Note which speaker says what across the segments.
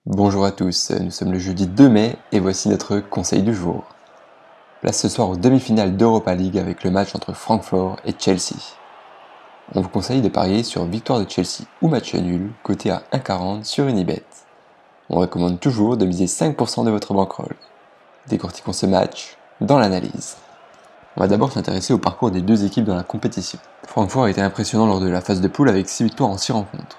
Speaker 1: Bonjour à tous, nous sommes le jeudi 2 mai et voici notre conseil du jour. Place ce soir aux demi-finales d'Europa League avec le match entre Francfort et Chelsea. On vous conseille de parier sur victoire de Chelsea ou match nul, coté à 1,40 sur Unibet. On recommande toujours de miser 5% de votre bankroll. Décortiquons ce match dans l'analyse. On va d'abord s'intéresser au parcours des deux équipes dans la compétition. Francfort a été impressionnant lors de la phase de poule avec 6 victoires en 6 rencontres.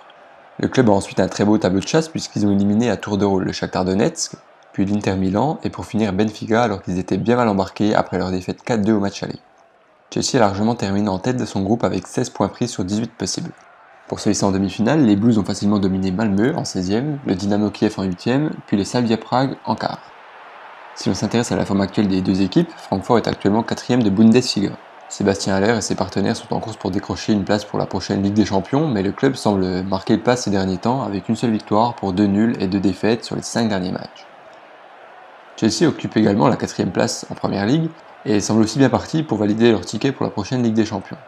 Speaker 1: Le club a ensuite un très beau tableau de chasse puisqu'ils ont éliminé à tour de rôle le Shakhtar Donetsk, puis l'Inter Milan et pour finir Benfica alors qu'ils étaient bien mal embarqués après leur défaite 4-2 au match aller. Chelsea a largement terminé en tête de son groupe avec 16 points pris sur 18 possibles. Pour se hisser en demi-finale, les Blues ont facilement dominé Malmö en 16e, le Dynamo Kiev en 8e, puis le Slavia Prague en quart. Si l'on s'intéresse à la forme actuelle des deux équipes, Francfort est actuellement 4e de Bundesliga. Sébastien Haller et ses partenaires sont en course pour décrocher une place pour la prochaine Ligue des Champions, mais le club semble marquer le pas ces derniers temps avec une seule victoire pour 2 nuls et 2 défaites sur les 5 derniers matchs. Chelsea occupe également la 4e place en Première Ligue et semble aussi bien parti pour valider leur ticket pour la prochaine Ligue des Champions.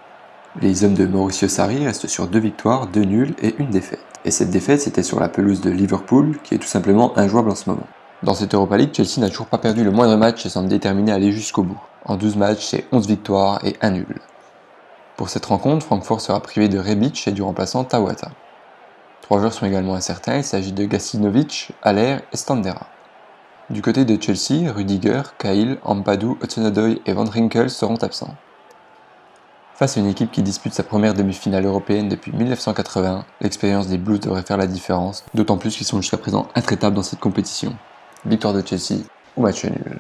Speaker 1: Les hommes de Mauricio Sarri restent sur 2 victoires, 2 nuls et 1 défaite. Et cette défaite c'était sur la pelouse de Liverpool qui est tout simplement injouable en ce moment. Dans cette Europa League, Chelsea n'a toujours pas perdu le moindre match et semble déterminé à aller jusqu'au bout. En 12 matchs, c'est 11 victoires et 1 nul. Pour cette rencontre, Francfort sera privé de Rebic et du remplaçant Tawata. 3 joueurs sont également incertains, il s'agit de Gacinovic, Haller et Standera. Du côté de Chelsea, Rudiger, Cahill, Ampadu, Hudson-Odoi et Van Ginkel seront absents. Face à une équipe qui dispute sa première demi-finale européenne depuis 1980, l'expérience des Blues devrait faire la différence, d'autant plus qu'ils sont jusqu'à présent intraitables dans cette compétition. Victoire de Chelsea ou match nul.